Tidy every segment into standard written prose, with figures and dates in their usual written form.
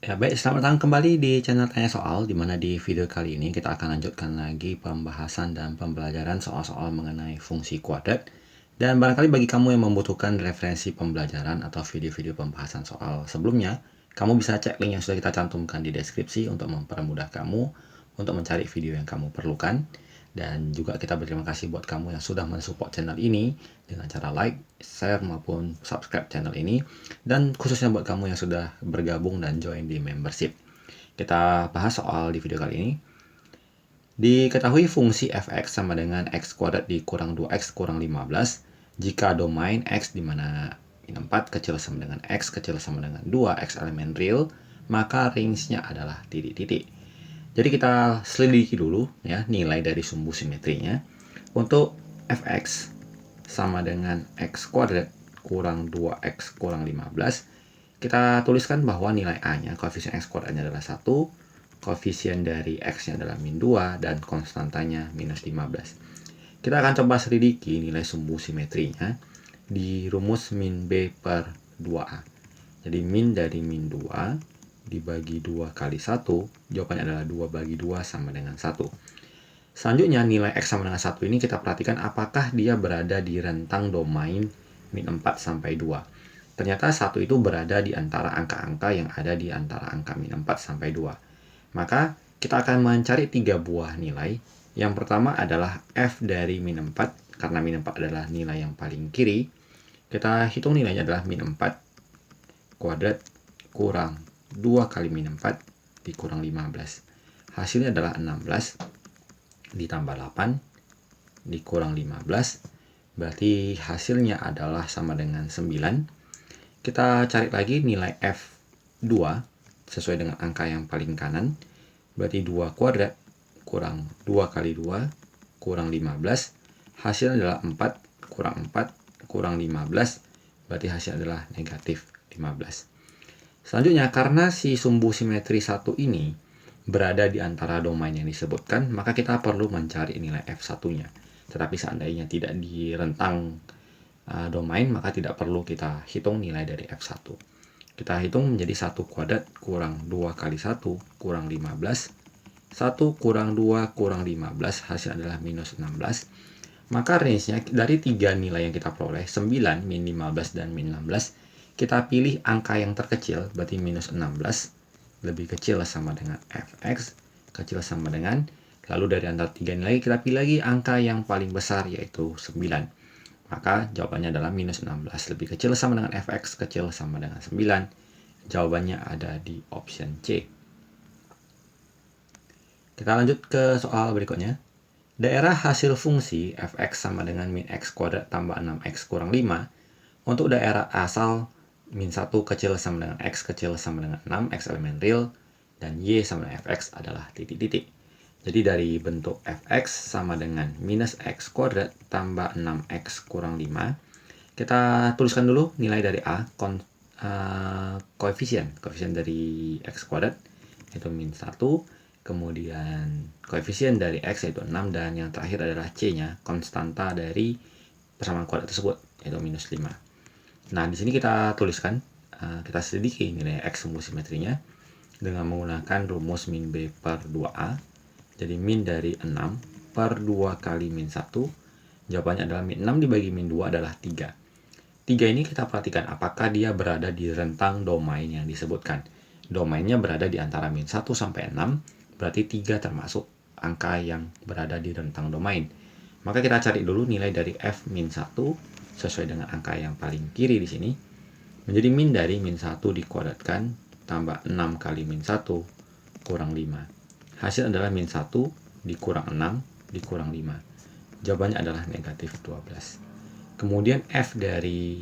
Ya baik, selamat datang kembali di channel Tanya Soal, di mana di video kali ini kita akan lanjutkan lagi pembahasan dan pembelajaran soal-soal mengenai fungsi kuadrat. Dan barangkali bagi kamu yang membutuhkan referensi pembelajaran atau video-video pembahasan soal sebelumnya, kamu bisa cek link yang sudah kita cantumkan di deskripsi untuk mempermudah kamu untuk mencari video yang kamu perlukan. Dan juga kita berterima kasih buat kamu yang sudah mensupport channel ini dengan cara like, share, maupun subscribe channel ini. Dan khususnya buat kamu yang sudah bergabung dan join di membership. Kita bahas soal di video kali ini. Diketahui fungsi fx sama dengan x kuadrat dikurang 2x kurang 15 jika domain x di mana min 4 kecil sama dengan x kecil sama dengan 2x elemen real, maka range-nya adalah titik-titik. Jadi kita selidiki dulu ya nilai dari sumbu simetrinya. Untuk fx sama dengan x kuadrat kurang 2x kurang 15, kita tuliskan bahwa nilai a-nya, koefisien x kuadratnya adalah 1, koefisien dari x-nya adalah min 2, dan konstantanya minus 15. Kita akan coba selidiki nilai sumbu simetrinya di rumus min b per 2a. Jadi min dari min 2 dibagi 2 kali 1, jawabannya adalah 2 bagi 2 sama dengan 1. Selanjutnya nilai x sama dengan 1 ini kita perhatikan apakah dia berada di rentang domain min 4 sampai 2. Ternyata 1 itu berada di antara angka-angka yang ada di antara angka min 4 sampai 2. Maka kita akan mencari 3 buah nilai. Yang pertama adalah f dari min 4, karena min 4 adalah nilai yang paling kiri. Kita hitung nilainya adalah min 4 kuadrat kurang 2 kali min 4 dikurang 15. Hasilnya adalah 16 ditambah 8 dikurang 15. Berarti hasilnya adalah sama dengan 9. Kita cari lagi nilai F2 sesuai dengan angka yang paling kanan. Berarti 2 kuadrat kurang 2 kali 2 kurang 15. Hasilnya adalah 4 kurang 4 kurang 15. Berarti hasilnya adalah negatif 15. Selanjutnya, karena si sumbu simetri 1 ini berada di antara domain yang disebutkan, maka kita perlu mencari nilai F1-nya. Tetapi seandainya tidak di rentang domain, maka tidak perlu kita hitung nilai dari F1. Kita hitung menjadi 1 kuadrat kurang 2 kali 1 kurang 15. 1 kurang 2 kurang 15, hasil adalah minus 16. Maka range-nya dari 3 nilai yang kita peroleh, 9, min 15, dan min 16, kita pilih angka yang terkecil, berarti minus 16, lebih kecil sama dengan fx, kecil sama dengan, lalu dari antara 3 nilai kita pilih lagi angka yang paling besar, yaitu 9. Maka jawabannya adalah minus 16, lebih kecil sama dengan fx, kecil sama dengan 9. Jawabannya ada di option C. Kita lanjut ke soal berikutnya. Daerah hasil fungsi fx sama dengan min x kuadrat tambah 6x kurang 5 untuk daerah asal min 1 kecil sama dengan x kecil sama dengan 6, x elemen real, dan y sama dengan fx adalah titik-titik. Jadi dari bentuk fx sama dengan minus x kuadrat tambah 6x kurang 5, kita tuliskan dulu nilai dari a, koefisien dari x kuadrat, yaitu min 1, kemudian koefisien dari x yaitu 6, dan yang terakhir adalah c-nya, konstanta dari persamaan kuadrat tersebut, yaitu minus 5. Nah, di sini kita tuliskan, kita selidiki nilai x sumbu simetrinya dengan menggunakan rumus min b per 2a. Jadi min dari 6 per 2 kali min 1, jawabannya adalah min 6 dibagi min 2 adalah 3. 3 ini kita perhatikan apakah dia berada di rentang domain yang disebutkan. Domainnya berada di antara min 1 sampai 6, berarti 3 termasuk angka yang berada di rentang domain. Maka kita cari dulu nilai dari f min 1 sesuai dengan angka yang paling kiri di sini, menjadi min dari min 1 dikuadratkan tambah 6 kali min 1 kurang 5. Hasil adalah min 1 dikurang 6 dikurang 5. Jawabannya adalah negatif 12. Kemudian f dari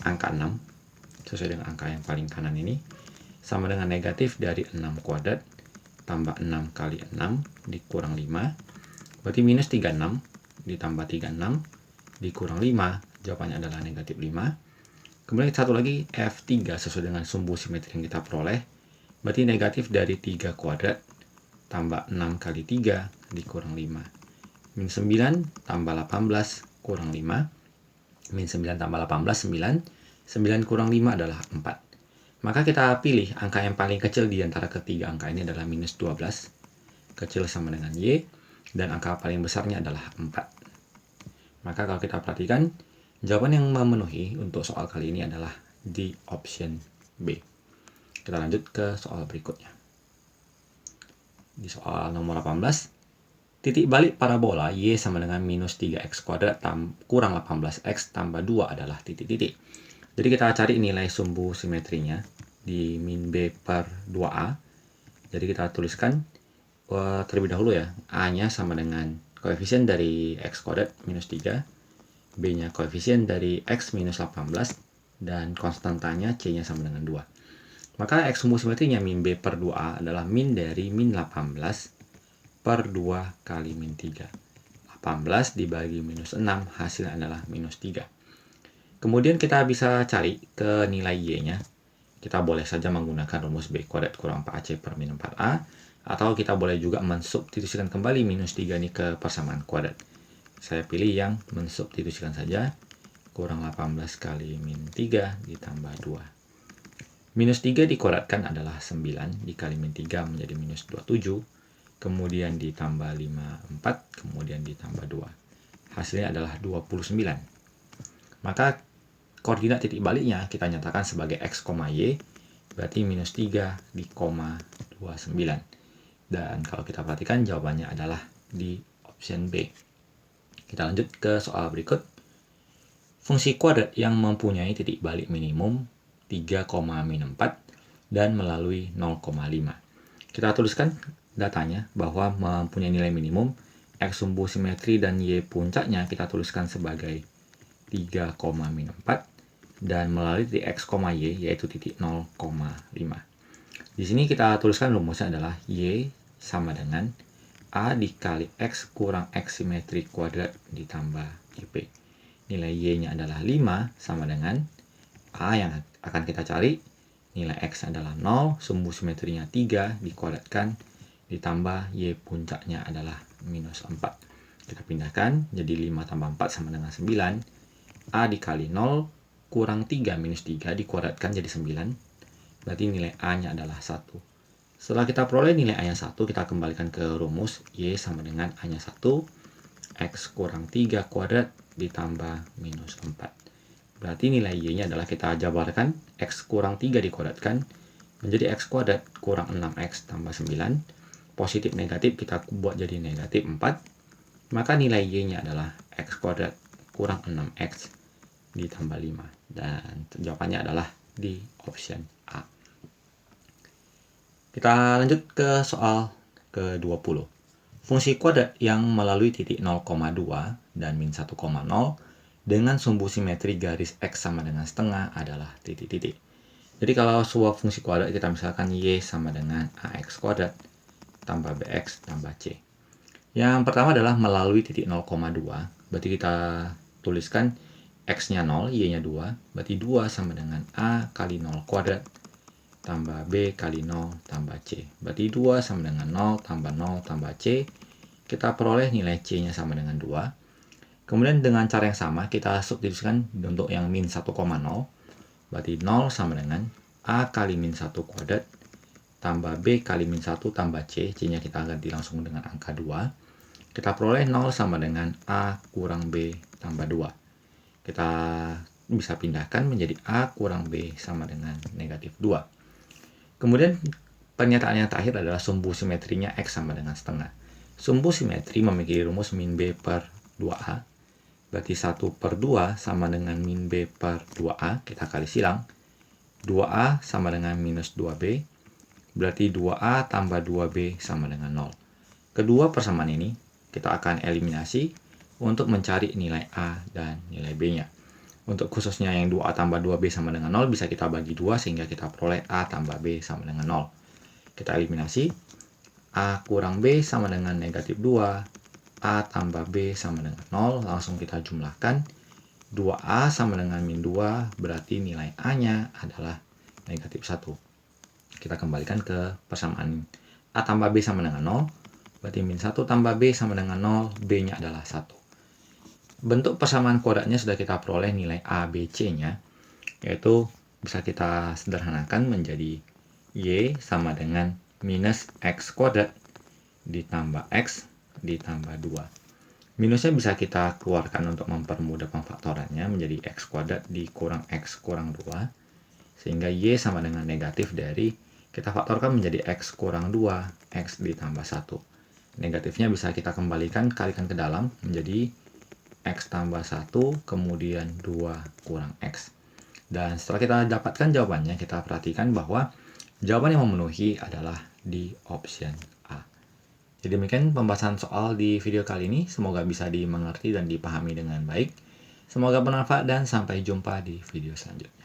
angka 6 sesuai dengan angka yang paling kanan ini sama dengan negatif dari 6 kuadrat tambah 6 kali 6 dikurang 5. Berarti minus 36 ditambah 36 dikurang 5. Jawabannya adalah negatif 5. Kemudian satu lagi F3 sesuai dengan sumbu simetri yang kita peroleh. Berarti negatif dari 3 kuadrat tambah 6 kali 3 dikurang 5. Min 9 tambah 18 kurang 5. Min 9 tambah 18, 9. 9 kurang 5 adalah 4. Maka kita pilih angka yang paling kecil di antara ketiga angka ini adalah minus 12. Kecil sama dengan Y. Dan angka paling besarnya adalah 4. Maka kalau kita perhatikan, jawaban yang memenuhi untuk soal kali ini adalah di option B. Kita lanjut ke soal berikutnya. Di soal nomor 18, titik balik parabola Y sama dengan minus 3x kuadrat kurang 18x tambah 2 adalah titik-titik. Jadi kita cari nilai sumbu simetrinya di min B per 2A. Jadi kita tuliskan terlebih dahulu ya, A-nya sama dengan koefisien dari x kuadrat minus 3, B-nya koefisien dari x minus 18, dan konstantanya C-nya sama dengan 2. Maka x sumbu simetrinya min B per 2A adalah min dari min 18 per 2 kali min 3. 18 dibagi minus 6, hasilnya adalah minus 3. Kemudian kita bisa cari ke nilai Y-nya. Kita boleh saja menggunakan rumus B kuadrat kurang 4AC per min 4A, atau kita boleh juga mensubstitusikan kembali minus 3 ini ke persamaan kuadrat. Saya pilih yang mensubstitusikan saja, kurang 18 kali min 3 ditambah 2. Minus 3 dikuadratkan adalah 9, dikali min 3 menjadi minus 27, kemudian ditambah 5, 4, kemudian ditambah 2. Hasilnya adalah 29. Maka koordinat titik baliknya kita nyatakan sebagai x, y, berarti minus 3 di koma 29. Dan kalau kita perhatikan jawabannya adalah di option B. Kita lanjut ke soal berikut. Fungsi kuadrat yang mempunyai titik balik minimum 3, min 4 dan melalui 0,5. Kita tuliskan datanya bahwa mempunyai nilai minimum, x sumbu simetri dan y puncaknya kita tuliskan sebagai 3, min 4 dan melalui titik x, y yaitu titik 0,5. Di sini kita tuliskan rumusnya adalah y sama dengan a dikali x kurang x simetri kuadrat ditambah ip. Nilai y-nya adalah 5 sama dengan a yang akan kita cari. Nilai x adalah 0, sumbu simetrinya 3 dikuadratkan ditambah y puncaknya adalah minus 4. Kita pindahkan jadi 5 tambah 4 sama dengan 9. A dikali 0 kurang 3 minus 3 dikuadratkan jadi 9. Berarti nilai A-nya adalah 1. Setelah kita peroleh nilai A-nya 1, kita kembalikan ke rumus y sama dengan A-nya 1. X kurang 3 kuadrat ditambah minus 4. Berarti nilai y-nya adalah kita jabarkan x kurang 3 dikuadratkan menjadi x kuadrat kurang 6x tambah 9. Positif negatif kita buat jadi negatif 4. Maka nilai y-nya adalah x kuadrat kurang 6x ditambah 5. Dan jawabannya adalah di option A. Kita lanjut ke soal ke-20. Fungsi kuadrat yang melalui titik 0,2 dan min 1,0 dengan sumbu simetri garis x sama dengan setengah adalah titik-titik. Jadi kalau sebuah fungsi kuadrat kita misalkan y sama dengan ax kuadrat tambah bx tambah c. Yang pertama adalah melalui titik 0,2. Berarti kita tuliskan x-nya 0, y-nya 2. Berarti 2 sama dengan a kali 0 kuadrat tambah b kali 0 tambah c. Berarti 2 sama dengan 0 tambah 0 tambah c. Kita peroleh nilai c-nya sama dengan 2. Kemudian dengan cara yang sama kita substitusikan untuk yang min 1,0. Berarti 0 sama dengan a kali min 1 kuadrat tambah b kali min 1 tambah c. C-nya kita ganti langsung dengan angka 2. Kita peroleh 0 sama dengan a kurang b tambah 2. Kita bisa pindahkan menjadi a kurang b sama dengan negatif 2. Kemudian pernyataan yang terakhir adalah sumbu simetrinya x sama dengan setengah. Sumbu simetri memiliki rumus min b per 2a. Berarti 1 per 2 sama dengan min b per 2a. Kita kali silang. 2a sama dengan minus 2b. Berarti 2a tambah 2b sama dengan 0. Kedua persamaan ini kita akan eliminasi untuk mencari nilai a dan nilai b-nya. Untuk khususnya yang 2a tambah 2b sama dengan 0 bisa kita bagi 2 sehingga kita peroleh a tambah b sama dengan 0. Kita eliminasi. A kurang b sama dengan negatif 2. A tambah B sama dengan 0, langsung kita jumlahkan. 2A sama dengan min 2, berarti nilai A-nya adalah negatif 1. Kita kembalikan ke persamaan A tambah B sama dengan 0, berarti min 1 tambah B sama dengan 0, B-nya adalah 1. Bentuk persamaan kuadratnya sudah kita peroleh nilai A, B, C-nya, yaitu bisa kita sederhanakan menjadi Y sama dengan minus X kuadrat ditambah X ditambah 2. Minusnya bisa kita keluarkan untuk mempermudah pemfaktorannya menjadi X kuadrat dikurang X kurang 2. Sehingga Y sama dengan negatif dari, kita faktorkan menjadi X kurang 2, X ditambah 1. Negatifnya bisa kita kembalikan, kalikan ke dalam menjadi X tambah 1, kemudian 2 kurang X. Dan setelah kita dapatkan jawabannya, kita perhatikan bahwa jawaban yang memenuhi adalah di option A. Jadi demikian pembahasan soal di video kali ini. Semoga bisa dimengerti dan dipahami dengan baik. Semoga bermanfaat dan sampai jumpa di video selanjutnya.